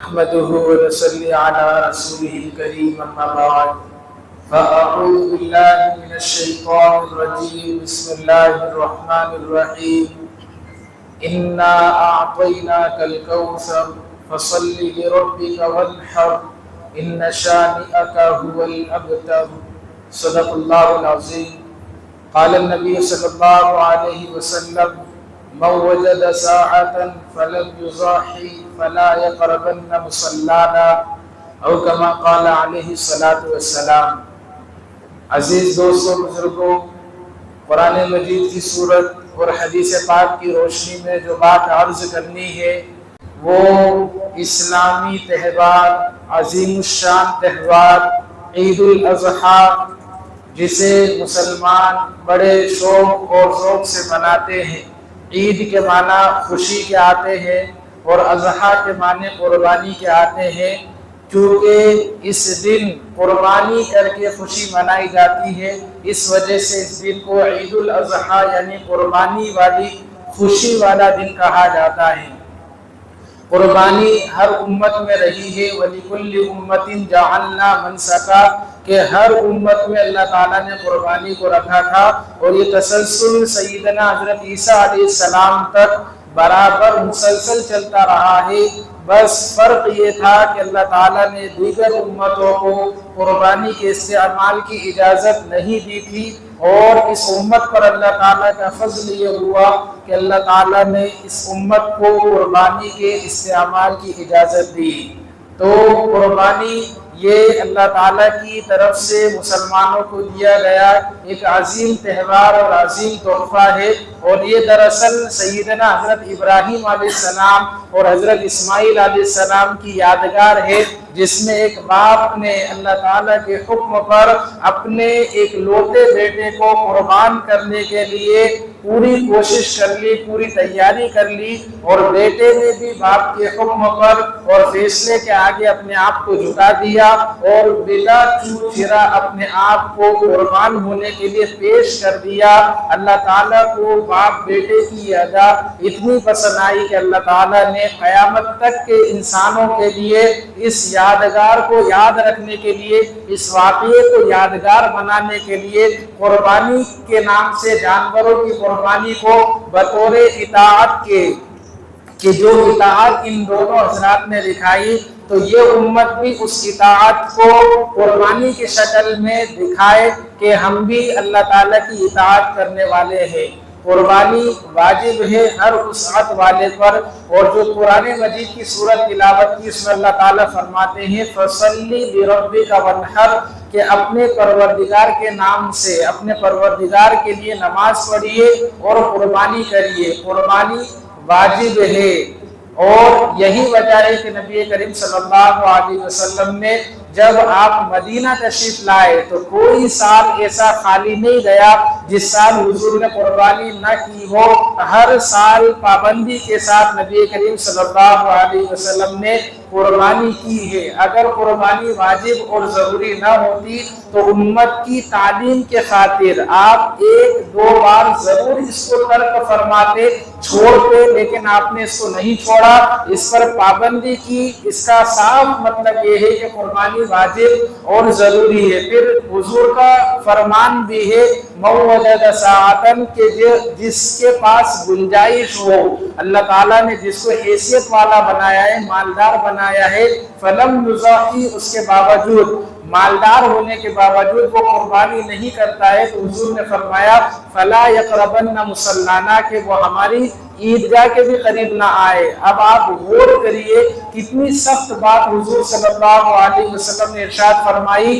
نحمده ونصلي على رسوله الكريم أما بعد فأعوذ بالله من الشيطان الرجيم بسم الله الرحمن الرحيم إنا أعطيناك الكوثر فصل لربك وانحر إن شانئك هو الأبتر صدق الله العظيم. قال النبي صلى الله عليه وسلم من وجد ساعة فلم يضاحي فلا يقربن مصلانا او كما قال علیہ الصلاۃ والسلام. عزیز دوستوں، بزرگوں، قرآن مجید کی صورت اور حدیث پاک کی روشنی میں جو بات عرض کرنی ہے وہ اسلامی تہوار، عظیم الشان تہوار عید الاضحیٰ، جسے مسلمان بڑے شوق اور ذوق سے مناتے ہیں. عید کے معنی خوشی کے آتے ہیں اور اضحیٰ کے معنی قربانی کے آتے ہیں، کیونکہ اس دن قربانی کر کے خوشی منائی جاتی ہے. اس وجہ سے اس دن کو عید الاضحیٰ یعنی قربانی والی خوشی والا دن کہا جاتا ہے. قربانی ہر امت میں رہی ہے. وَلِكُلِّ أُمَّةٍ جَعَلْنَا مَنْسَكًا کہ ہر امت میں اللہ تعالیٰ نے قربانی کو رکھا تھا، اور یہ تسلسل سیدنا حضرت عیسیٰ علیہ السلام تک برابر مسلسل چلتا رہا ہے. بس فرق یہ تھا کہ اللہ تعالیٰ نے دیگر امتوں کو قربانی کے استعمال کی اجازت نہیں دی تھی، اور اس امت پر اللہ تعالیٰ کا فضل یہ ہوا کہ اللہ تعالیٰ نے اس امت کو قربانی کے استعمال کی اجازت دی. تو قربانی یہ اللہ تعالیٰ کی طرف سے مسلمانوں کو دیا گیا ایک عظیم تہوار اور عظیم تحفہ ہے، اور یہ دراصل سیدنا حضرت ابراہیم علیہ السلام اور حضرت اسماعیل علیہ السلام کی یادگار ہے، جس میں ایک باپ نے اللہ تعالیٰ کے حکم پر اپنے ایک لوتے بیٹے کو قربان کرنے کے لیے پوری کوشش کر لی، پوری تیاری کر لی، اور بیٹے نے بھی باپ کے حکم پر اور فیصلے کے آگے اپنے آپ کو جھکا دیا، اور بلا چوک پھرا اپنے آپ کو قربان ہونے کے لیے پیش کر دیا. اللہ تعالیٰ کو باپ بیٹے کی ادا اتنی پسند آئی کہ اللہ تعالیٰ نے قیامت تک کے انسانوں کے لیے اس یادگار کو یاد رکھنے کے لیے، اس واقعے کو یادگار بنانے کے لیے قربانی کے نام سے جانوروں کی قربانی کو بطور اطاعت کے کہ جو اطاعت ان دونوں حضرات نے دکھائی، تو یہ امت بھی اس اطاعت کو قربانی کی شکل میں دکھائے کہ ہم بھی اللہ تعالیٰ کی اطاعت کرنے والے ہیں. قربانی واجب ہے ہر وسعت والے پر، اور جو قرآن مجید کی سورت تلاوت کی اس میں اللہ تعالیٰ فرماتے ہیں فَصَلِّ لِرَبِّكَ وَانْحَرْ کہ اپنے پروردگار کے نام سے اپنے پروردگار کے لیے نماز پڑھیے اور قربانی کریے. قربانی واجب ہے، اور یہی وجہ ہے کہ نبی کریم صلی اللہ علیہ وسلم نے جب آپ مدینہ تشریف لائے تو کوئی سال ایسا خالی نہیں گیا جس سال حضور نے قربانی نہ کی ہو. ہر سال پابندی کے ساتھ نبی کریم صلی اللہ علیہ وسلم نے قربانی کی ہے. اگر قربانی واجب اور ضروری نہ ہوتی تو امت کی تعلیم کے خاطر آپ ایک دو بار ضرور اس کو ترک فرماتے، چھوڑتے، لیکن آپ نے اس کو نہیں چھوڑا، اس پر پابندی کی. اس کا صاف مطلب یہ ہے کہ قربانی واجب اور ضروری ہے. پھر حضور کا فرمان بھی ہے مَن وَجَدَ سَاعَةً کہ جس کے پاس گنجائش ہو، اللہ تعالیٰ نے جس کو حیثیت والا بنایا ہے، مالدار بنایا ہے، فَلَمْ يُضَحِّ اس کے باوجود، مالدار ہونے کے باوجود وہ قربانی نہیں کرتا ہے، تو حضور نے فرمایا فَلَا يَقْرَبَنَّ مُصَلَّانَا کہ وہ ہماری عیدگاہ کے بھی قریب نہ آئے. اب آپ غور کریے کتنی سخت بات حضور صلی اللہ علیہ وسلم نے ارشاد فرمائی.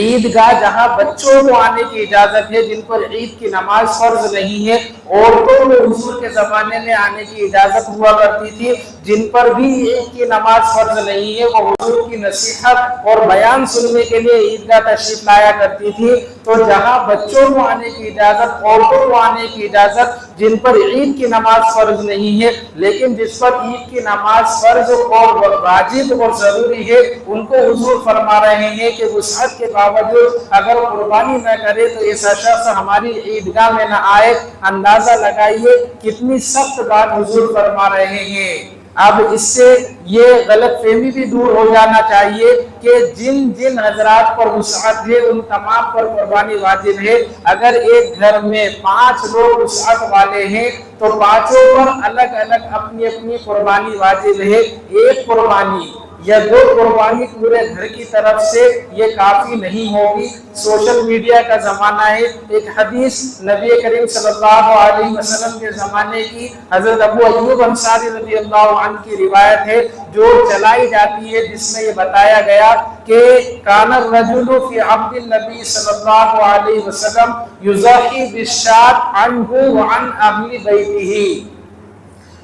عیدگاہ جہاں بچوں کو آنے کی اجازت ہے جن پر عید کی نماز فرض نہیں ہے، عورتوں کو حضور کے زمانے میں آنے کی اجازت ہوا کرتی تھی جن پر بھی عید کی نماز فرض نہیں ہے، وہ حضور کی نصیحت اور بیان سننے کے لیے عیدگاہ تشریف لایا کرتی تھی. تو جہاں بچوں کو آنے کی اجازت، عورتوں کو آنے کی اجازت جن پر عید کی نماز فرض نہیں ہے، لیکن جس پر عید کی نماز فرض اور واجب اور ضروری ہے، ان کو حضور فرما رہے ہیں کہ وسعت کے باوجود اگر قربانی نہ کرے تو ایسا شخص ہماری عیدگاہ میں نہ آئے. اندازہ لگائیے کتنی سخت بات حضور فرما رہے ہیں. اب اس سے یہ غلط فہمی بھی دور ہو جانا چاہیے کہ جن جن حضرات پر وسعت ہے ان تمام پر قربانی واجب ہے۔ اگر ایک گھر میں 5 لوگ وسعت والے ہیں تو 5 پر الگ الگ اپنی اپنی قربانی واجب ہے۔ ایک قربانی یا 2 قربانی پورے گھر کی طرف سے یہ کافی نہیں ہوگی۔ سوشل میڈیا کا زمانہ ہے۔ ایک حدیث نبی کریم صلی اللہ علیہ وسلم کے زمانے کی حضرت ابو ایوب انصاری رضی اللہ عنہ کی روایت ہے جو چلائی جاتی ہے، جس میں یہ بتایا گیا کہ کان الرجل فی عبد النبی صلی اللہ علیہ وسلم یضحی بالشاة عنہ وعن اہل بیتہ،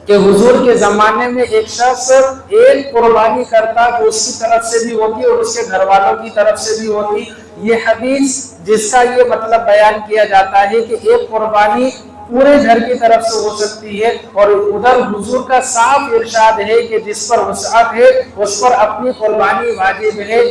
کہ حضور کے زمانے میں ایک شخص ایک قربانی کرتا تو اس کی طرف سے بھی ہوتی اور اس کے گھر والوں کی طرف سے بھی ہوتی۔ یہ حدیث جس کا یہ مطلب بیان کیا جاتا ہے کہ ایک قربانی پورے گھر کی طرف سے ہو سکتی ہے، اور ادھر حضور کا صاف ارشاد ہے کہ جس پر وسعت ہے اس پر اپنی قربانی واجب ہے۔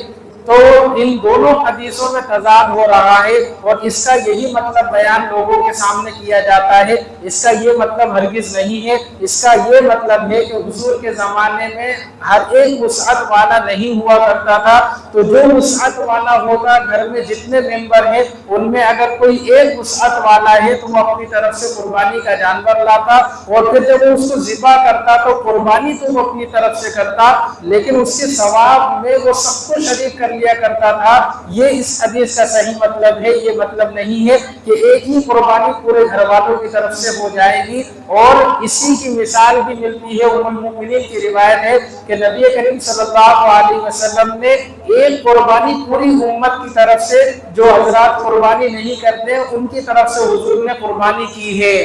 تو ان دونوں حدیثوں میں تضاد ہو رہا ہے، اور اس کا یہی مطلب بیان لوگوں کے سامنے کیا جاتا ہے۔ اس کا یہ مطلب ہرگز نہیں ہے۔ اس کا یہ مطلب ہے کہ حضور کے زمانے میں ہر ایک وسعت والا نہیں ہوا کرتا تھا، تو جو وسعت والا ہوگا گھر میں جتنے ممبر ہیں ان میں اگر کوئی ایک وسعت والا ہے تو وہ اپنی طرف سے قربانی کا جانور لاتا، اور پھر جب وہ اس کو ذبح کرتا تو قربانی تو وہ اپنی طرف سے کرتا، لیکن اس کے ثواب میں وہ سب کو شریک کر لیا کرتا تھا۔ یہ اس حدیث کا صحیح مطلب ہے۔ یہ مطلب نہیں ہے کہ ایک ہی قربانی پورے گھر والوں کی طرف سے ہو جائے گی، اور اسی کی مثال بھی ملتی ہے۔ ام المؤمنین کی روایت ہے کہ نبی کریم صلی اللہ علیہ وسلم نے ایک قربانی پوری امت کی طرف سے، جو حضرات قربانی نہیں کرتے ان کی طرف سے حضور نے قربانی کی ہے۔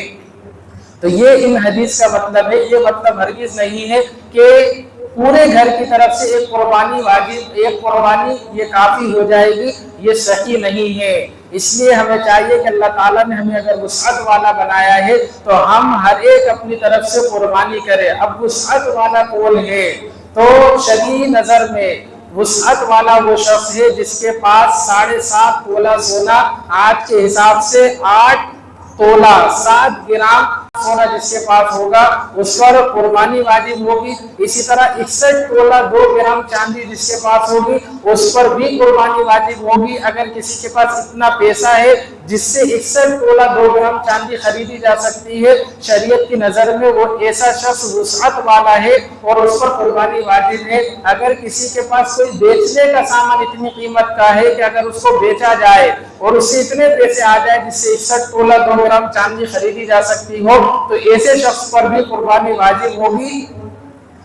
تو یہ ان حدیث کا مطلب ہے۔ یہ مطلب ہرگز نہیں ہے کہ پورے گھر کی طرف سے ایک قربانی واجب، ایک قربانی یہ کافی ہو جائے گی، یہ صحیح نہیں ہے۔ اس لیے ہمیں چاہیے کہ اللہ تعالیٰ نے ہمیں اگر وسعت والا بنایا ہے تو ہم ہر ایک اپنی طرف سے قربانی کرے۔ اب وسعت والا کون ہے؟ تو شرعی نظر میں وسعت والا وہ شخص ہے جس کے پاس 7.5 تولہ سونا، آج کے حساب سے 8 تولہ 7 گرام سونا جس کے پاس ہوگا اس پر قربانی واجب ہوگی۔ اسی طرح 61 تولہ 2 گرام چاندی جس کے پاس ہوگی اس پر بھی قربانی واجب ہوگی۔ اگر کسی کے پاس اتنا پیسہ ہے جس سے 61 تولہ 2 گرام چاندی خریدی جا سکتی ہے، شریعت کی نظر میں وہ ایسا شخص وسعت والا ہے اور اس پر قربانی واجب ہے۔ اگر کسی کے پاس کوئی بیچنے کا سامان اتنی قیمت کا ہے کہ اگر اس کو بیچا جائے اور اس سے اتنے پیسے آ جائے جس سے 61 تولہ 2 گرام چاندی خریدی جا سکتی ہو، تو ایسے شخص پر بھی قربانی واجب ہوگی۔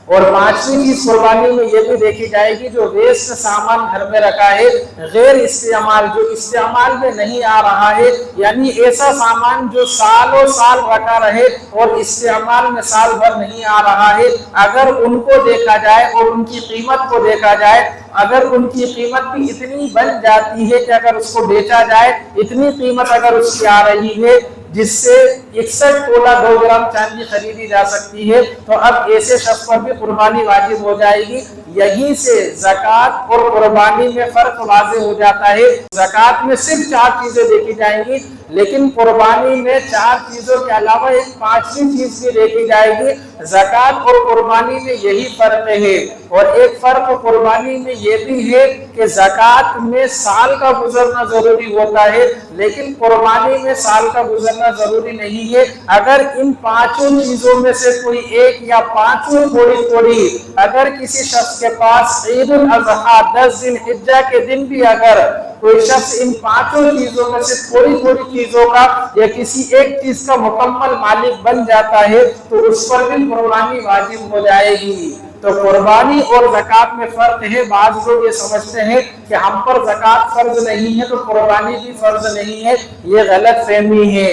اور 5ویں چیز قربانی میں یہ بھی دیکھی جائے گی جو ویسٹ سامان گھر میں رکھا ہے، غیر استعمال، جو استعمال میں نہیں آ رہا ہے، یعنی ایسا سامان جو سالوں سال رکھا رہے اور استعمال میں سال بھر نہیں آ رہا ہے، اگر ان کو دیکھا جائے اور ان کی قیمت کو دیکھا جائے، اگر ان کی قیمت بھی اتنی بن جاتی ہے کہ اگر اس کو بیچا جائے اتنی قیمت اگر اس کی آ رہی ہے جس سے 61 تولہ 2 گرام چاندی خریدی جا سکتی ہے، تو اب ایسے شخص پر بھی قربانی واجب ہو جائے گی۔ یہیں سے زکوٰۃ اور قربانی میں فرق واضح ہو جاتا ہے۔ زکوٰۃ میں صرف 4 چیزیں دیکھی جائیں گی، لیکن قربانی میں 4 چیزوں کے علاوہ ایک 5ویں چیز بھی دیکھی جائے گی۔ زکوٰۃ اور قربانی میں یہی فرق ہے، اور ایک فرق قربانی میں یہ بھی ہے کہ زکوٰۃ میں سال کا گزرنا ضروری ہوتا ہے، لیکن قربانی میں سال کا گزرنا ضروری نہیں ہے۔ اگر ان 5 چیزوں میں سے کوئی ایک یا 5 تھوڑی اگر کسی شخص کے پاس عید الاضحیٰ 10 ذی الحجہ کے دن بھی اگر کوئی شخص ان 5 چیزوں میں سے تھوڑی چیزوں کا یا کسی ایک چیز کا مکمل مالک بن جاتا ہے تو اس پر بھی قربانی واجب ہو جائے گی۔ تو قربانی اور زکوٰۃ میں فرق ہے۔ بعض لوگ یہ سمجھتے ہیں کہ ہم پر زکوٰۃ فرض نہیں ہے تو قربانی بھی فرض نہیں ہے، یہ غلط فہمی ہے۔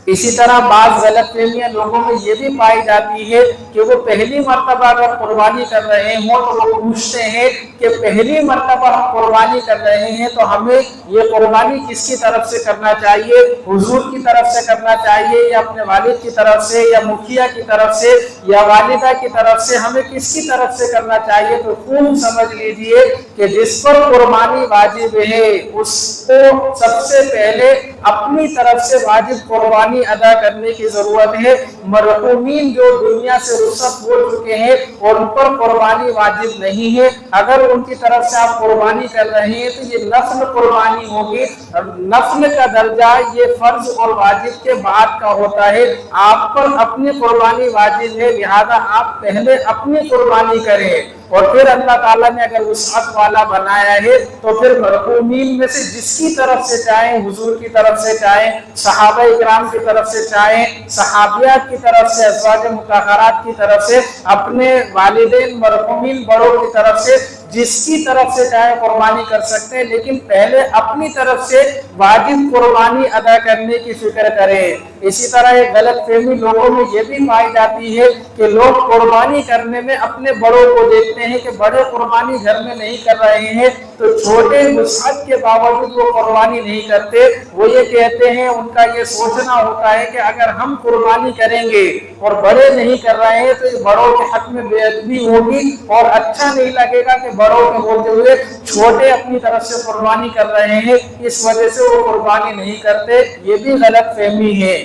اسی طرح بعض غلط فہمیاں لوگوں میں یہ بھی پائی جاتی ہے کہ وہ پہلی مرتبہ اگر قربانی کر رہے ہوں تو وہ پوچھتے ہیں کہ پہلی مرتبہ ہم قربانی کر رہے ہیں تو ہمیں یہ قربانی کس کی طرف سے کرنا چاہیے؟ حضور کی طرف سے کرنا چاہیے یا اپنے والد کی طرف سے یا مکھیا کی طرف سے یا والدہ کی طرف سے؟ ہمیں کس کی طرف سے کرنا چاہیے؟ تو خوب سمجھ لیجئے کہ جس پر قربانی واجب ہے اس کو سب سے پہلے اپنی طرف سے واجب قربانی ادا کرنے کی ضرورت ہے۔ مرحومین جو دنیا سے رخصت ہو چکے ہیں اور ان پر قربانی واجب نہیں ہے، اگر ان کی طرف سے آپ قربانی کر رہے ہیں تو یہ نفل قربانی ہوگی۔ نفل کا درجہ یہ فرض اور واجب کے بعد کا ہوتا ہے، آپ پر اپنی قربانی واجب ہے، لہذا آپ پہلے اپنی قربانی کریں، اور پھر اللہ تعالیٰ نے اگر وسعت والا بنایا ہے تو پھر مرحومین میں سے جس کی طرف سے چاہیں، حضور کی طرف سے چاہیں، صحابہ اکرام کی طرف سے چاہیں، صحابیات کی طرف سے، ازواج مطہرات کی طرف سے، اپنے والدین مرحومین بڑوں کی طرف سے، جس کی طرف سے چاہے قربانی کر سکتے ہیں، لیکن پہلے اپنی طرف سے واجب قربانی ادا کرنے کی فکر کریں۔ اسی طرح ایک غلط فہمی لوگوں میں یہ بھی پائی جاتی ہے کہ لوگ قربانی کرنے میں اپنے بڑوں کو دیکھتے ہیں کہ بڑے قربانی گھر میں نہیں کر رہے ہیں تو چھوٹے وسعت کے باوجود وہ قربانی نہیں کرتے۔ وہ یہ کہتے ہیں، ان کا یہ سوچنا ہوتا ہے کہ اگر ہم قربانی کریں گے اور بڑے نہیں کر رہے ہیں تو یہ بڑوں کے حق میں بے ادبی ہوگی اور اچھا نہیں لگے گا کہ بڑوں کے ہوتے ہوئے چھوٹے اپنی طرف سے قربانی کر رہے ہیں، اس وجہ سے وہ قربانی نہیں کرتے۔ یہ بھی غلط فہمی ہے۔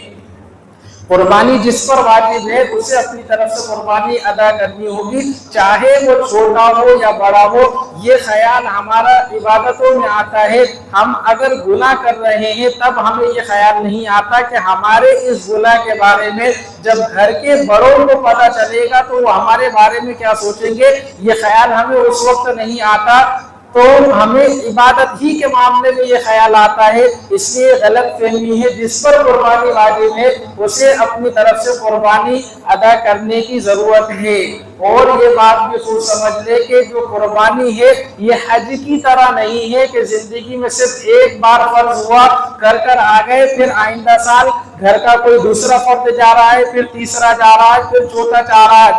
قربانی جس پر واجب ہے اسے اپنی طرف سے قربانی ادا کرنی ہوگی، چاہے وہ چھوٹا ہو یا بڑا ہو۔ یہ خیال ہمارا عبادتوں میں آتا ہے، ہم اگر گناہ کر رہے ہیں تب ہمیں یہ خیال نہیں آتا کہ ہمارے اس گناہ کے بارے میں جب گھر کے بڑوں کو پتہ چلے گا تو وہ ہمارے بارے میں کیا سوچیں گے۔ یہ خیال ہمیں اس وقت نہیں آتا، تو ہمیں عبادت ہی کے معاملے میں یہ خیال آتا ہے۔ اس لیے غلط فہمی ہے، جس پر قربانی واجب ہے اسے اپنی طرف سے قربانی ادا کرنے کی ضرورت ہے۔ اور یہ بات بھی خوب سمجھ لے کہ جو قربانی ہے یہ حج کی طرح نہیں ہے کہ زندگی میں صرف ایک بار فرض ہوا، کر آ گئے، پھر آئندہ سال گھر کا کوئی دوسرا فرد جا رہا ہے، پھر تیسرا جا رہا ہے، پھر چوتھا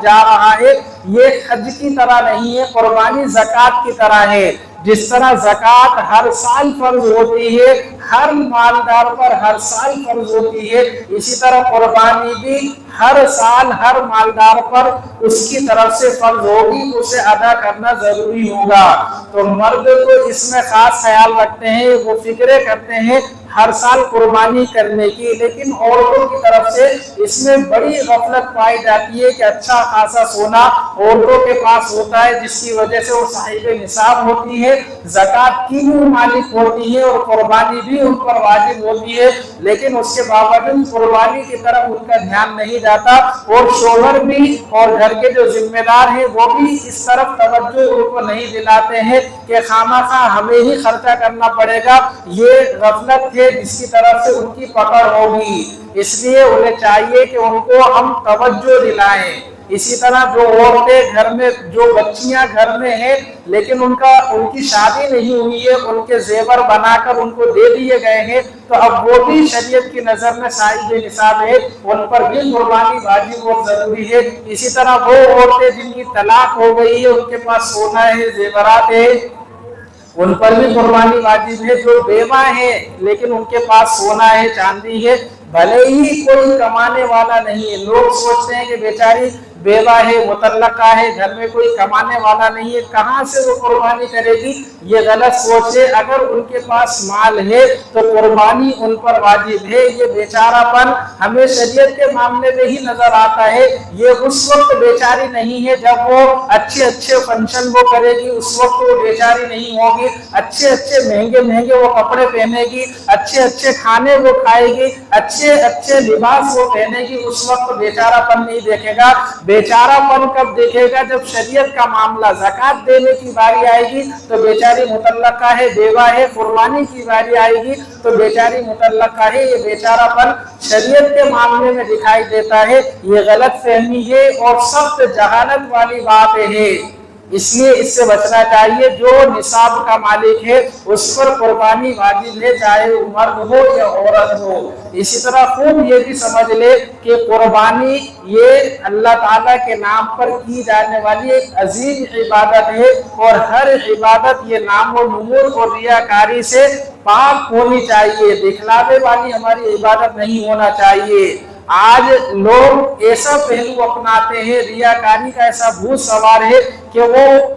جا رہا ہے۔ یہ حج کی طرح نہیں ہے، قربانی زکوٰۃ کی طرح ہے۔ جس طرح زکوٰۃ ہر سال فرض ہوتی ہے، ہر مالدار پر ہر سال فرض ہوتی ہے، اسی طرح قربانی بھی ہر سال ہر مالدار پر اس کی طرف سے فرض ہوگی، اسے ادا کرنا ضروری ہوگا۔ تو مرد تو اس میں خاص خیال رکھتے ہیں، وہ فکریں کرتے ہیں ہر سال قربانی کرنے کی، لیکن عورتوں کی طرف سے اس میں بڑی غفلت پائی جاتی ہے کہ اچھا خاصا سونا عورتوں کے پاس ہوتا ہے، جس کی وجہ سے وہ صاحب نصاب ہوتی ہے، زکوٰۃ کی بھی مالک ہوتی ہے اور قربانی بھی ان پر واجب ہوتی ہے، لیکن اس کے باوجود قربانی کی طرف ان کا دھیان نہیں جاتا، اور شوہر بھی اور گھر کے جو ذمہ دار ہیں وہ بھی اس طرف توجہ ان کو نہیں دلاتے ہیں کہ خامخواہ ہمیں ہی خرچہ کرنا پڑے گا۔ یہ غفلت ہے جس کی طرف سے ان کی پکڑ ہوگی، اس لیے انہیں چاہیے کہ ان کو ہم توجہ دلائیں۔ اسی طرح جو عورتیں گھر میں، جو بچیاں گھر میں ہیں لیکن ان کی شادی نہیں ہوئی ہے، ان کے زیور بنا کر ان کو دے دیے گئے ہیں، تو اب وہ بھی شریعت کی نظر میں صاحب نصاب ہے، ان پر بھی قربانی واجب اور ضروری ہے۔ اسی طرح وہ عورتیں جن کی طلاق ہو گئی ہے، ان کے پاس سونا ہے، زیورات ہے، ان پر بھی قربانی واجب ہے۔ جو بیوہ ہیں لیکن ان کے پاس سونا ہے، چاندی ہے، بھلے ہی کوئی کمانے والا نہیں ہے، لوگ سوچتے ہیں کہ بیچاری بیوہ ہے، مطلقہ ہے، گھر میں کوئی کمانے والا نہیں ہے، کہاں سے وہ قربانی کرے گی؟ یہ غلط سوچ ہے۔ اگر ان کے پاس مال ہے تو قربانی ان پر واجب ہے۔ یہ بیچارہ پن ہمیں شریعت کے معاملے میں ہی نظر آتا ہے، یہ اس وقت بیچاری نہیں ہے جب وہ اچھے فنکشن وہ کرے گی، اس وقت وہ بیچاری نہیں ہوگی، اچھے مہنگے وہ کپڑے پہنے گی، اچھے کھانے وہ کھائے گی، اچھے لباس وہ پہنے گی، اس وقت بیچارہ پن نہیں دیکھے گا۔ بیچارہ پن کب دیکھے گا؟ جب شریعت کا معاملہ زکوٰۃ دینے کی باری آئے گی تو بیچاری مطلقہ ہے، بیوہ ہے، قربانی کی باری آئے گی تو بیچاری مطلقہ ہے۔ یہ بیچارہ پن شریعت کے معاملے میں دکھائی دیتا ہے، یہ غلط فہمی ہے اور سخت جہالت والی بات ہے، اس لیے اس سے بچنا چاہیے۔ جو نصاب کا مالک ہے اس پر قربانی واجب ہے، چاہے وہ مرد ہو یا عورت ہو۔ اسی طرح خوب یہ بھی سمجھ لے کہ قربانی یہ اللہ تعالیٰ کے نام پر کی جانے والی ایک عظیم عبادت ہے، اور ہر عبادت یہ نام و نمود اور ریاکاری سے پاک ہونی چاہیے، دکھلاوے والی ہماری عبادت نہیں ہونا چاہیے۔ آج لوگ ایسا پہلو اپناتے ہیں، ریاکاری کا ایسا بھوت سوار ہے کہ وہ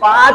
5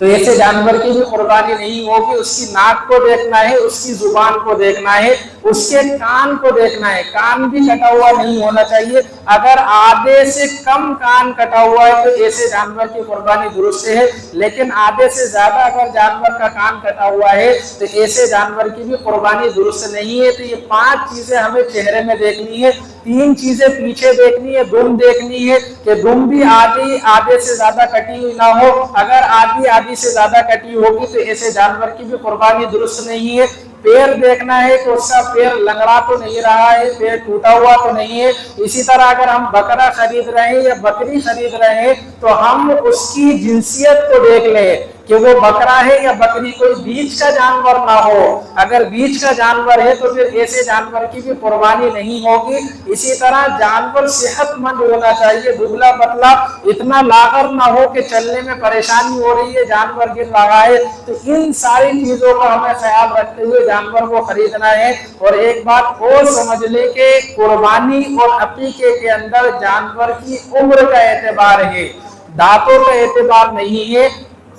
تو ایسے جانور کی بھی قربانی نہیں ہوگی۔ اس کی ناک کو دیکھنا ہے، اس کی زبان کو دیکھنا ہے، اس کے کان کو دیکھنا ہے، کان بھی کٹا ہوا نہیں ہونا چاہیے۔ اگر آدھے سے کم کان کٹا ہوا ہے تو ایسے جانور کی قربانی درست ہے، لیکن آدھے سے زیادہ اگر جانور کا کان کٹا ہوا ہے تو ایسے جانور کی بھی قربانی درست نہیں ہے۔ تو یہ 5 چیزیں ہمیں چہرے میں دیکھنی ہے، 3 چیزیں پیچھے دیکھنی ہے، دم دیکھنی ہے کہ دم بھی آدھے سے زیادہ کٹی ہوئی نہ ہو۔ اگر آدھی سے زیادہ کٹی ہوگی تو ایسے جانور کی بھی قربانی درست نہیں ہے۔ پیر دیکھنا ہے کہ اس کا پیر لنگڑا تو نہیں رہا ہے، پیر ٹوٹا ہوا تو نہیں ہے۔ اسی طرح اگر ہم بکرا خرید رہے ہیں یا بکری خرید رہے ہیں تو ہم اس کی جنسیت کو دیکھ لیں کہ وہ بکرا ہے یا بکری، کوئی بیچ کا جانور نہ ہو۔ اگر بیچ کا جانور ہے تو پھر ایسے جانور کی بھی قربانی نہیں ہوگی۔ اسی طرح جانور صحت مند ہونا چاہیے، دبلا پتلا، اتنا لاغر نہ ہو کہ چلنے میں پریشانی ہو رہی ہے، جانور گر رہا ہے۔ تو ان ساری چیزوں کا ہمیں خیال رکھتے ہوئے جانور کو خریدنا ہے۔ اور ایک بات اور سمجھ لے کہ قربانی اور عقیقے کے اندر جانور کی عمر کا اعتبار ہے، دانتوں کا اعتبار نہیں ہے۔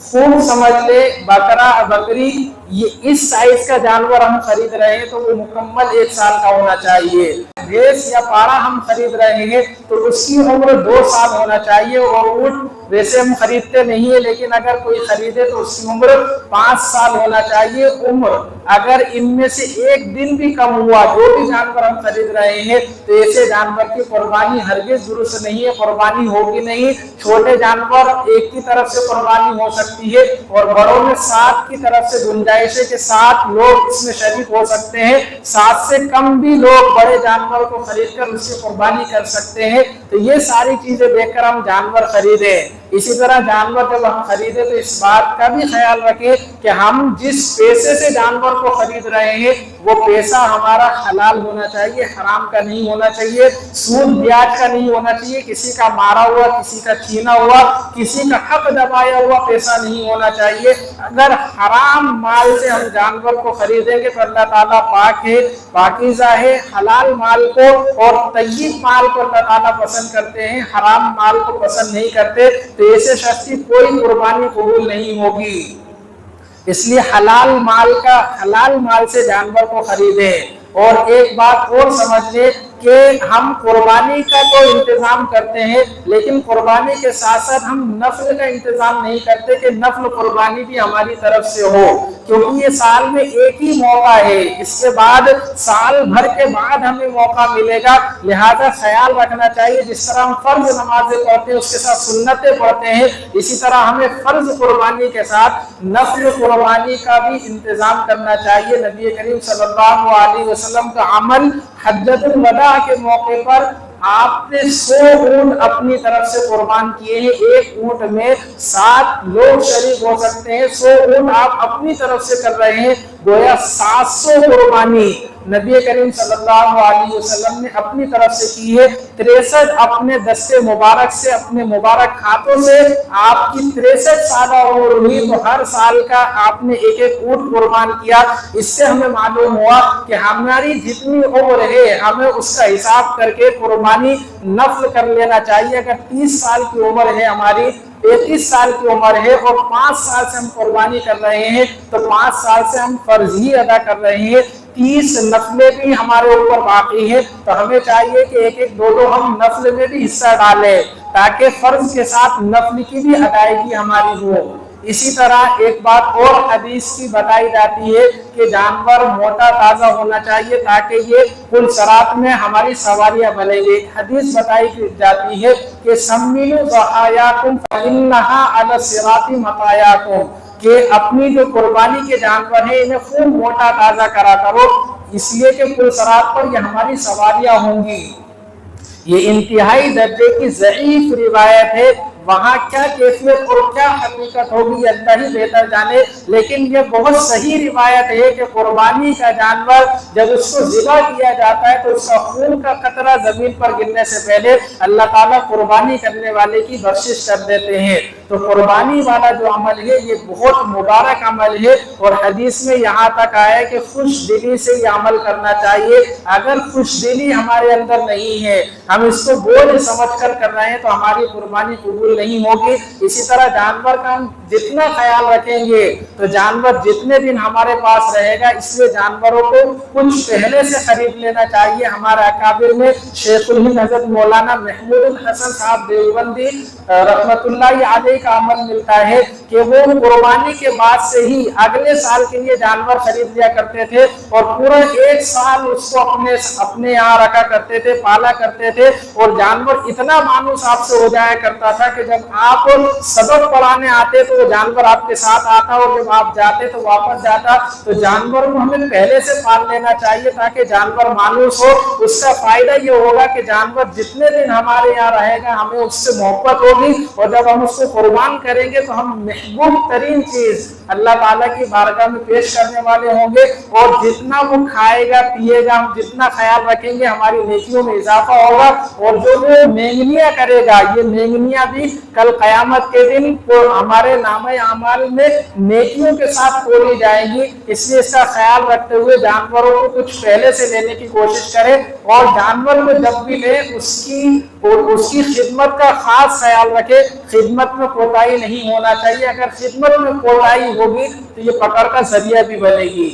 خوب سمجھ لے بکرا بکری یہ اس سائز کا جانور ہم خرید رہے ہیں تو وہ مکمل 1 سال کا ہونا چاہیے۔ بھینس یا پارا ہم خرید رہے ہیں تو اس کی عمر 2 سال ہونا چاہیے۔ اور اونٹ ویسے ہم خریدتے نہیں ہیں، لیکن اگر کوئی خریدے تو اس کی عمر 5 سال ہونا چاہیے۔ عمر اگر ان میں سے 1 دن بھی کم ہوا، جو بھی جانور ہم خرید رہے ہیں، تو ایسے جانور کی قربانی ہرگز درست نہیں ہے، قربانی ہوگی نہیں۔ چھوٹے جانور ایک کی طرف سے قربانی ہو سکتی ہے اور بڑوں میں 7 کی طرف سے گنجائش ہے کہ 7 لوگ اس میں شریک ہو سکتے ہیں۔ 7 سے کم بھی لوگ بڑے جانور کو خرید کر اس کی قربانی کر سکتے ہیں۔ تو یہ ساری چیزیں دیکھ کر ہم جانور خریدیں۔ اسی طرح جانور جب ہم خریدیں تو اس بات کا بھی خیال رکھیں کہ ہم جس پیسے سے جانور کو خرید رہے ہیں وہ پیسہ ہمارا حلال ہونا چاہیے، حرام کا نہیں ہونا چاہیے، سود بیاج کا نہیں ہونا چاہیے، کسی کا مارا ہوا، کسی کا چھینا ہوا، کسی کا حق دبایا ہوا پیسہ نہیں ہونا چاہیے۔ اگر حرام مال سے ہم جانور کو خریدیں گے تو اللہ تعالیٰ پاک ہے، پاکیزہ ہے۔ حلال مال کو اور طیب مال کو اللہ تعالیٰ پسند کرتے ہیں، حرام مال کو پسند نہیں کرتے۔ تو ایسے شخص کی کوئی قربانی قبول نہیں ہوگی۔ اس لیے حلال مال سے جانور کو خریدیں۔ اور ایک بات اور سمجھ لیں کہ ہم قربانی کا تو انتظام کرتے ہیں، لیکن قربانی کے ساتھ ساتھ ہم نفل کا انتظام نہیں کرتے کہ نفل قربانی بھی ہماری طرف سے ہو، کیونکہ یہ سال میں ایک ہی موقع ہے، اس کے بعد سال بھر کے بعد ہمیں موقع ملے گا۔ لہذا خیال رکھنا چاہیے جس طرح ہم فرض نمازیں پڑھتے ہیں اس کے ساتھ سنتیں پڑھتے ہیں، اسی طرح ہمیں فرض قربانی کے ساتھ نفل قربانی کا بھی انتظام کرنا چاہیے۔ نبی کریم صلی اللہ علیہ وسلم کا عمل حجۃ الوداع کے موقع پر آپ نے 100 اونٹ اپنی طرف سے قربان کیے ہیں۔ ایک اونٹ میں 7 لوگ شریک ہو سکتے ہیں، 100 اونٹ آپ اپنی طرف سے کر رہے ہیں، گویا 700 قربانی نبی کریم صلی اللہ علیہ وسلم نے اپنی طرف سے کی ہے۔ 63 اپنے دستے مبارک سے، اپنے مبارک ہاتھوں سے آپ کی 63 سالہ عمر ہوئی تو ہر سال کا آپ نے ایک اونٹ قربان کیا۔ اس سے ہمیں معلوم ہوا کہ ہماری جتنی عمر ہے ہمیں اس کا حساب کر کے قربانی نفل کر لینا چاہیے۔ اگر 30 سال کی عمر ہے ہماری، 35 سال کی عمر ہے اور 5 سال سے ہم قربانی کر رہے ہیں تو 5 سال سے ہم فرض ہی ادا کر رہے ہیں، 30 نفلیں بھی ہمارے اوپر باقی ہیں، تو ہمیں چاہیے کہ ایک دو ہم نفل میں بھی حصہ ڈالیں تاکہ فرض کے ساتھ نفل کی بھی ادائیگی ہماری ہو۔ اسی طرح ایک بات اور حدیث کی بتائی جاتی ہے کہ جانور موٹا تازہ ہونا چاہیے تاکہ یہ پل صراط میں ہماری سواریاں بنیں گے۔ حدیث بتائی جاتی ہے کہ سمّنوا ضحایاکم فإنھا علی الصراط مطایاکم، کہ اپنی جو قربانی کے جانور ہیں انہیں خوب موٹا تازہ کرا کرو، اس لیے کہ پل صراط پر یہ ہماری سواریاں ہوں گی۔ یہ انتہائی درجے کی ضعیف روایت ہے، وہاں کیا کیفیت اور کیا حقیقت ہوگی اللہ ہی بہتر جانے، لیکن یہ بہت صحیح روایت ہے کہ قربانی کا جانور جب اس کو ذبح کیا جاتا ہے تو اس کا خون کا قطرہ زمین پر گرنے سے پہلے اللہ تعالیٰ قربانی کرنے والے کی بخشش کر دیتے ہیں۔ تو قربانی والا جو عمل ہے یہ بہت مبارک عمل ہے، اور حدیث میں یہاں تک آیا ہے کہ خوش دلی سے یہ عمل کرنا چاہیے۔ اگر خوش دلی ہمارے اندر نہیں ہے، ہم اس کو بوجھ سمجھ کر رہے ہیں تو ہماری قربانی قبول قبول نہیں ہوگی۔ اسی طرح جانور کا ہم جتنا خیال رکھیں گے تو جانور جتنے دن ہمارے پاس رہے گا، اس لیے جانوروں کو کچھ پہلے سے خرید لینا چاہیے۔ ہمارے اکابر میں شیخ الہند حضرت مولانا محمود الحسن صاحب دیوبندی رحمۃ اللہ علیہ کا عمل ملتا ہے کہ وہ قربانی کے بعد سے ہی اگلے سال کے لیے جانور خرید لیا کرتے تھے اور پورا ایک سال اس کو اپنے یہاں رکھا کرتے تھے، پالا کرتے تھے، اور جانور اتنا مانوس آپ سے ہو جایا کرتا تھا کہ جب آپ سبق پڑھانے آتے تو وہ جانور آپ کے ساتھ آتا، اور جب آپ جاتے تو واپس جاتا۔ تو جانور کو ہمیں پہلے سے پال لینا چاہیے تاکہ جانور مانوس ہو۔ اس کا فائدہ یہ ہوگا کہ جانور جتنے دن ہمارے یہاں رہے گا ہمیں اس سے محبت ہوگی، اور جب ہم اس کو قربان کریں گے تو ہم محبوب ترین چیز اللہ تعالیٰ کی بارگاہ میں پیش کرنے والے ہوں گے، اور جتنا وہ کھائے گا پیے گا، ہم جتنا خیال رکھیں گے ہماری نیکیوں میں اضافہ ہوگا۔ اور جو وہ مینگنیاں کرے گا، یہ مینگنیاں بھی کل قیامت کے دن ہمارے نامہ اعمال میں نیکیوں کے ساتھ تولی جائیں گی۔ اس لیے اس کا خیال رکھتے ہوئے جانوروں کو کچھ پہلے سے لینے کی کوشش کریں، اور جانور کو جب بھی لیں اس کی خدمت کا خاص خیال رکھے۔ خدمت میں کوتاہی نہیں ہونا چاہیے، اگر خدمت میں کوتاہی ہوگی تو یہ پکڑ کا ذریعہ بھی بنے گی۔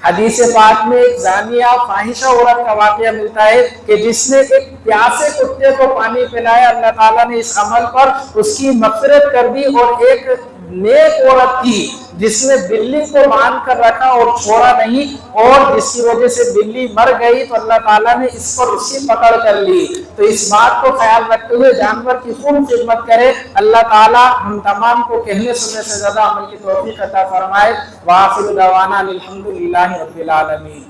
حدیث پاک میں ایک زانیہ فاحشہ عورت کا واقعہ ملتا ہے کہ جس نے ایک پیاسے کتے کو پانی پلایا، اللہ تعالیٰ نے اس عمل پر اس کی مغفرت کر دی۔ اور ایک نیک عورت تھی جس نے بلی کو باندھ کر رکھا اور چھوڑا نہیں، اور جس کی وجہ سے بلی مر گئی تو اللہ تعالیٰ نے اس پر اس کی پکڑ کر لی۔ تو اس بات کو خیال رکھتے ہوئے جانور کی خوب خدمت کرے۔ اللہ تعالیٰ ہم تمام کو کہنے سننے سے زیادہ عمل کی توفیق عطا فرمائے۔ وآخر دعوانا الحمدللہ رب العالمین۔